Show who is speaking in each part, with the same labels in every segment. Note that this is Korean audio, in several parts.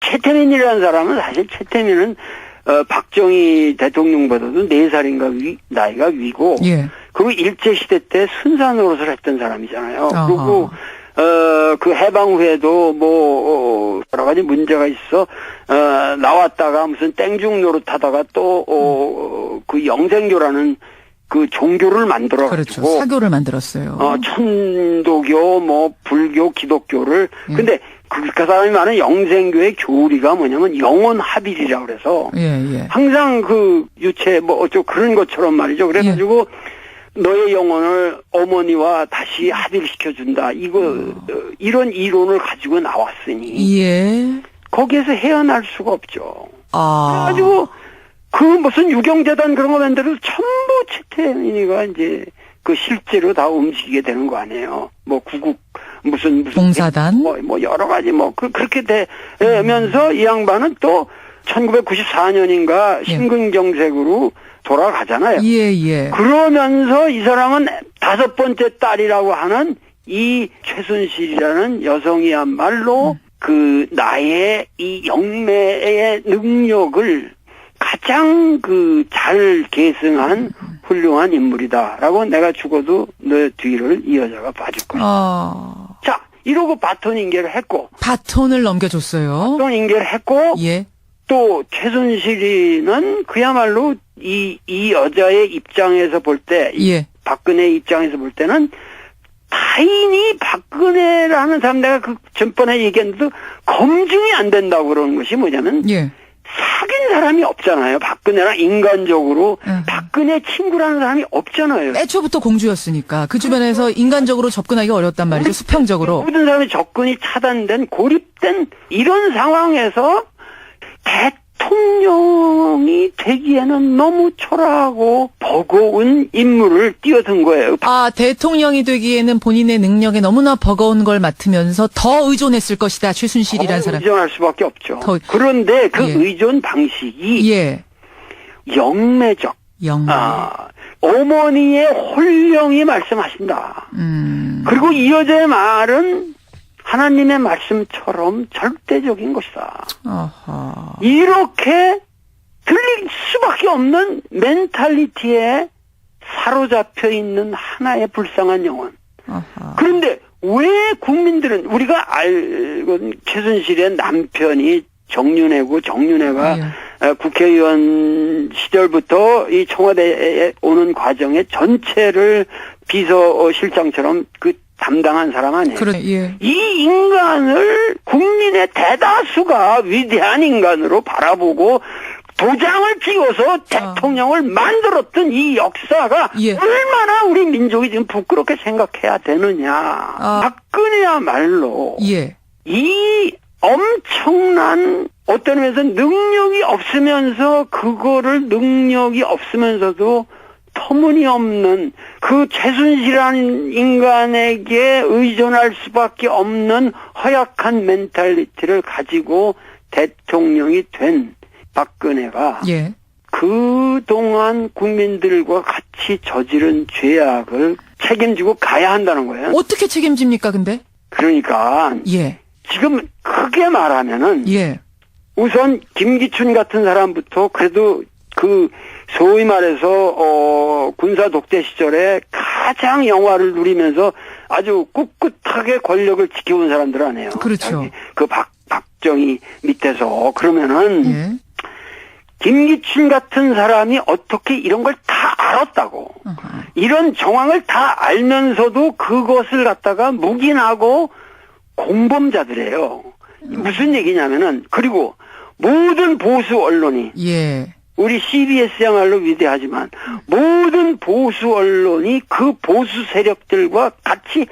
Speaker 1: 최태민이라는 사람은 사실 최태민은 박정희 대통령보다도 4살인가 나이가 위고
Speaker 2: 예.
Speaker 1: 그리고 일제시대 때 순사 노릇을 했던 사람이잖아요.
Speaker 2: 아하.
Speaker 1: 그리고 그 해방 후에도 뭐 여러 가지 문제가 있어 나왔다가 무슨 땡중 노릇하다가 또 그 영생교라는 그 종교를 만들어
Speaker 2: 그렇죠.
Speaker 1: 가지고
Speaker 2: 사교를 만들었어요.
Speaker 1: 천도교 뭐 불교 기독교를 근데 그 사람이 말하는 영생교의 교리가 뭐냐면 영원 합일이라 그래서
Speaker 2: 예.
Speaker 1: 항상 그 유체 뭐 어쩌고 그런 것처럼 말이죠. 그래가지고 너의 영혼을 어머니와 다시 합일시켜준다. 이런 이론을 가지고 나왔으니.
Speaker 2: 예.
Speaker 1: 거기에서 헤어날 수가 없죠.
Speaker 2: 아.
Speaker 1: 그래가지고 그 무슨 유경재단 그런 거 만들어도 전부 최태민이가 이제 그 실제로 다 움직이게 되는 거 아니에요. 뭐 구국 무슨
Speaker 2: 봉사단
Speaker 1: 뭐 여러 가지 뭐 그렇게 되면서 이 양반은 또 1994년인가 심근경색으로 돌아가잖아요.
Speaker 2: 예.
Speaker 1: 그러면서 이 사람은 5번째 딸이라고 하는 이 최순실이라는 여성이야말로 그 나의 이 영매의 능력을 가장 그 잘 계승한 훌륭한 인물이다라고 내가 죽어도 너 뒤를 이 여자가 봐줄 거야. 자, 이러고 바톤 인계를 했고.
Speaker 2: 바톤을 넘겨줬어요.
Speaker 1: 바톤 인계를 했고.
Speaker 2: 예.
Speaker 1: 또 최순실이는 그야말로 이 여자의 입장에서 볼 때,
Speaker 2: 예.
Speaker 1: 박근혜 입장에서 볼 때는 타인이 박근혜라는 사람 내가 그 전번에 얘기했는데도 검증이 안 된다고 그러는 것이 뭐냐면
Speaker 2: 예.
Speaker 1: 사귄 사람이 없잖아요. 박근혜랑 인간적으로 박근혜 친구라는 사람이 없잖아요.
Speaker 2: 애초부터 공주였으니까 그 주변에서 인간적으로 접근하기 어렵단 말이죠. 수평적으로.
Speaker 1: 모든 사람의 접근이 차단된 고립된 이런 상황에서 대통령이 되기에는 너무 초라하고 버거운 임무를 뛰어든 거예요.
Speaker 2: 아, 대통령이 되기에는 본인의 능력에 너무나 버거운 걸 맡으면서 더 의존했을 것이다. 최순실이라는 사람.
Speaker 1: 의존할 수밖에 없죠. 그런데 그 의존 방식이
Speaker 2: 영매적.
Speaker 1: 어머니의 홀령이 말씀하신다. 그리고 이 여자의 말은 하나님의 말씀처럼 절대적인 것이다.
Speaker 2: 아하.
Speaker 1: 이렇게 들릴 수밖에 없는 멘탈리티에 사로잡혀 있는 하나의 불쌍한 영혼.
Speaker 2: 아하.
Speaker 1: 그런데 왜 국민들은 우리가 알건 최순실의 남편이 정윤회고 정윤회가 국회의원 시절부터 이 청와대에 오는 과정의 전체를 비서실장처럼 그 담당한 사람 아니에요. 이 인간을 국민의 대다수가 위대한 인간으로 바라보고 도장을 찍어서 대통령을 만들었던 이 역사가 얼마나 우리 민족이 지금 부끄럽게 생각해야 되느냐. 박근혜야말로 이 엄청난 어떤 면에서 능력이 없으면서 그거를 능력이 없으면서도 터무니없는 그 최순실한 인간에게 의존할 수밖에 없는 허약한 멘탈리티를 가지고 대통령이 된 박근혜가 그동안 국민들과 같이 저지른 죄악을 책임지고 가야 한다는 거예요.
Speaker 2: 어떻게 책임집니까 근데?
Speaker 1: 그러니까 지금 크게 말하면은 우선 김기춘 같은 사람부터 그래도 그 소위 말해서 군사 독재 시절에 가장 영화를 누리면서 아주 꿋꿋하게 권력을 지켜온 사람들 아니에요.
Speaker 2: 그렇죠.
Speaker 1: 그 박정희 밑에서 그러면은 김기춘 같은 사람이 어떻게 이런 걸 다 알았다고 이런 정황을 다 알면서도 그것을 갖다가 묵인하고 공범자들이에요. 무슨 얘기냐면은 그리고 모든 보수 언론이 우리 CBS야말로 위대하지만 모든 보수 언론이 그 보수 세력들과 같이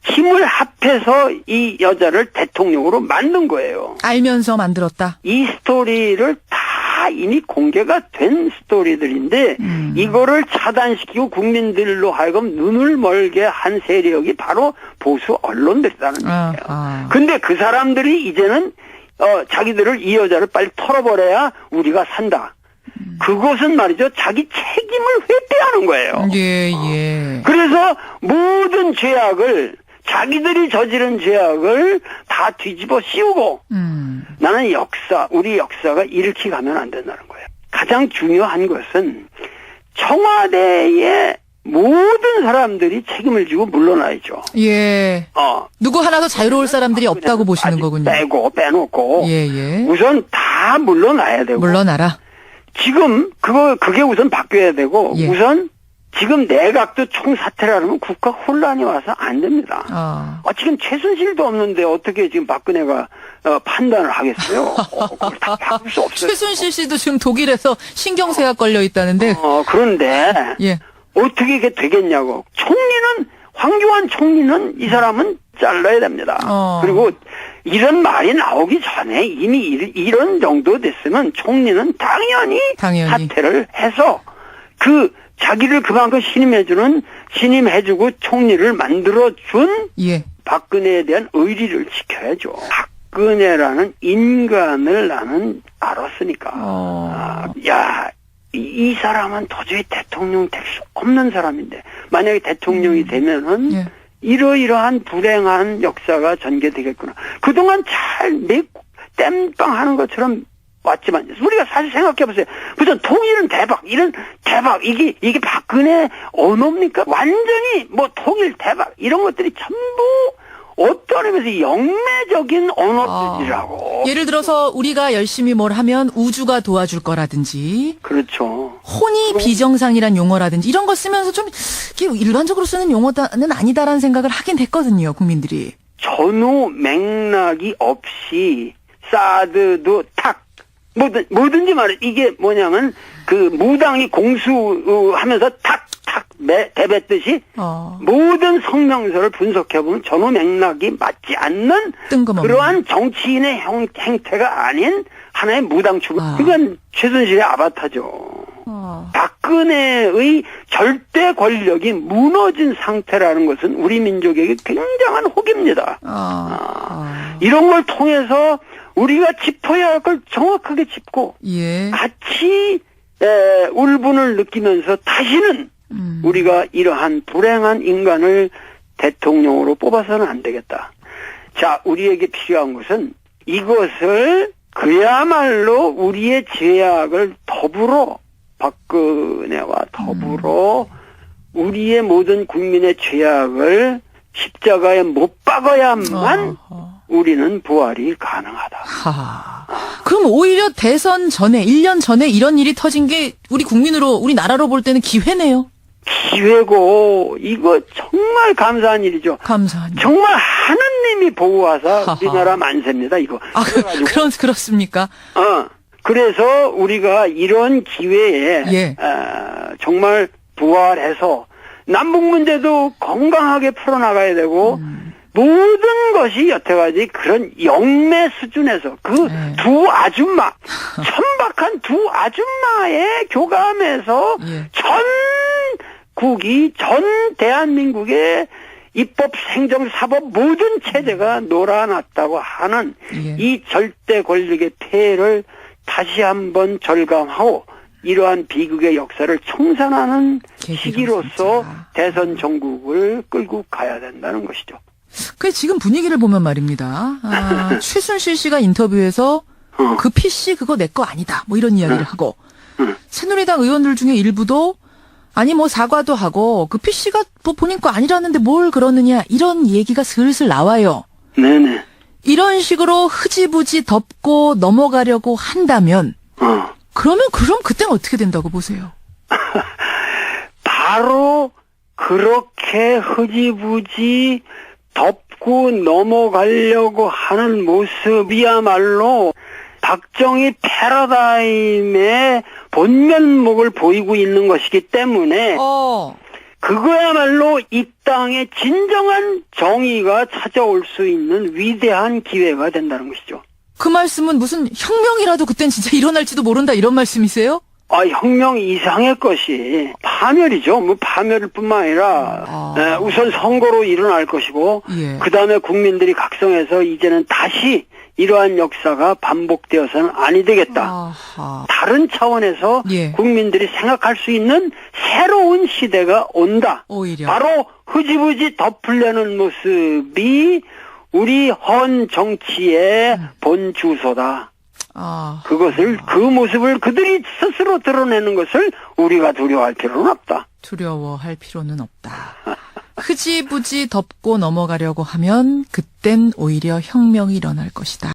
Speaker 1: 힘을 합해서 이 여자를 대통령으로 만든 거예요.
Speaker 2: 알면서 만들었다.
Speaker 1: 이 스토리를 다 이미 공개가 된 스토리들인데 이거를 차단시키고 국민들로 하여금 눈을 멀게 한 세력이 바로 보수 언론들이라는 거예요. 근데 그 사람들이 이제는 자기들을 이 여자를 빨리 털어버려야 우리가 산다. 그것은 말이죠. 자기 책임을 회피하는 거예요.
Speaker 2: 예.
Speaker 1: 그래서 모든 죄악을 자기들이 저지른 죄악을 다 뒤집어 씌우고 나는 우리 역사가 이렇게 가면 안 된다는 거예요. 가장 중요한 것은 청와대의 모든 사람들이 책임을 지고 물러나야죠.
Speaker 2: 예. 누구 하나도 자유로울 사람들이 없다고 보시는 거군요.
Speaker 1: 빼놓고.
Speaker 2: 예.
Speaker 1: 우선 다 물러나야 되고.
Speaker 2: 물러나라.
Speaker 1: 지금 그게 우선 바뀌어야 되고
Speaker 2: 예.
Speaker 1: 우선 지금 내각도 총사퇴라면 국가 혼란이 와서 안 됩니다. 지금 최순실도 없는데 어떻게 지금 박근혜가 판단을 하겠어요? 그걸 다 바꿀 수 없어요.
Speaker 2: 최순실 씨도 지금 독일에서 신경쇠약 걸려 있다는데.
Speaker 1: 그런데
Speaker 2: 예.
Speaker 1: 어떻게 이게 되겠냐고. 황교안 총리는 이 사람은 잘라야 됩니다. 그리고 이런 말이 나오기 전에 이미 이런 정도 됐으면 총리는 당연히 사퇴를 해서 자기를 그만큼 신임해주고 총리를 만들어준
Speaker 2: 예.
Speaker 1: 박근혜에 대한 의리를 지켜야죠. 박근혜라는 인간을 나는 알았으니까. 이 사람은 도저히 대통령 될 수 없는 사람인데 만약에 대통령이 되면은
Speaker 2: 예.
Speaker 1: 이러이러한 불행한 역사가 전개되겠구나. 그동안 잘 땜빵 하는 것처럼 왔지만 우리가 사실 생각해보세요. 무슨 통일은 대박, 이런 대박, 이게 박근혜 언어입니까? 완전히 통일 대박 이런 것들이 전부 어떤 의미에서 영매적인 언어들이라고.
Speaker 2: 예를 들어서 우리가 열심히 뭘 하면 우주가 도와줄 거라든지.
Speaker 1: 그렇죠.
Speaker 2: 혼이 비정상이란 용어라든지 이런 거 쓰면서 좀 일반적으로 쓰는 용어는 아니다라는 생각을 하긴 했거든요, 국민들이.
Speaker 1: 전후 맥락이 없이 사드도 뭐든지 말해. 이게 뭐냐면 무당이 공수하면서 대뱉듯이 모든 성명서를 분석해보면 전후 맥락이 맞지 않는 그러한 정치인의 행태가 아닌 하나의 무당 출근. 그건 최순실의 아바타죠. 박근혜의 절대 권력이 무너진 상태라는 것은 우리 민족에게 굉장한 혹입니다. 이런 걸 통해서 우리가 짚어야 할 걸 정확하게 짚고
Speaker 2: 예.
Speaker 1: 같이 울분을 느끼면서 다시는 우리가 이러한 불행한 인간을 대통령으로 뽑아서는 안 되겠다. 자, 우리에게 필요한 것은 이것을 그야말로 우리의 죄악을 박근혜와 더불어 우리의 모든 국민의 죄악을 십자가에 못 박아야만 우리는 부활이 가능하다.
Speaker 2: 그럼 오히려 대선 전에 1년 전에 이런 일이 터진 게 우리 나라로 볼 때는 기회네요.
Speaker 1: 기회고 이거 정말 감사한 일이죠.
Speaker 2: 감사한 일.
Speaker 1: 정말 하느님이 보호하사 우리나라 만세입니다. 이거.
Speaker 2: 그렇습니까?
Speaker 1: 그래서 우리가 이런 기회에 정말 부활해서 남북 문제도 건강하게 풀어나가야 되고 모든 것이 여태까지 그런 영매 수준에서 두 아줌마, 천박한 두 아줌마의 교감에서 전 대한민국의 입법, 행정, 사법 모든 체제가 놀아났다고 하는 이 절대 권력의 폐해를 다시 한번 절감하고 이러한 비극의 역사를 청산하는 시기로서 대선 정국을 끌고 가야 된다는 것이죠.
Speaker 2: 지금 분위기를 보면 말입니다. 최순실 씨가 인터뷰에서 그 PC 그거 내 거 아니다. 이런 이야기를 하고 새누리당 의원들 중에 일부도 사과도 하고 그 PC가 본인 거 아니라는데 뭘 그러느냐 이런 얘기가 슬슬 나와요.
Speaker 1: 네네.
Speaker 2: 이런 식으로 흐지부지 덮고 넘어가려고 한다면 그럼 그땐 어떻게 된다고 보세요?
Speaker 1: 바로 그렇게 흐지부지 덮고 넘어가려고 하는 모습이야말로 박정희 패러다임의 본면목을 보이고 있는 것이기 때문에 그거야말로 이 땅에 진정한 정의가 찾아올 수 있는 위대한 기회가 된다는 것이죠.
Speaker 2: 그 말씀은 무슨 혁명이라도 그땐 진짜 일어날지도 모른다 이런 말씀이세요?
Speaker 1: 혁명 이상의 것이 파멸이죠. 파멸일 뿐만 아니라 우선 선거로 일어날 것이고 그 다음에 국민들이 각성해서 이제는 다시 이러한 역사가 반복되어서는 아니 되겠다.
Speaker 2: 아하.
Speaker 1: 다른 차원에서
Speaker 2: 예.
Speaker 1: 국민들이 생각할 수 있는 새로운 시대가 온다.
Speaker 2: 오히려.
Speaker 1: 바로 흐지부지 덮으려는 모습이 우리 헌 정치의 본 주소다.
Speaker 2: 아.
Speaker 1: 그 모습을 그들이 스스로 드러내는 것을 우리가 두려워할 필요는 없다.
Speaker 2: 두려워할 필요는 없다. 흐지부지 덮고 넘어가려고 하면 그땐 오히려 혁명이 일어날 것이다.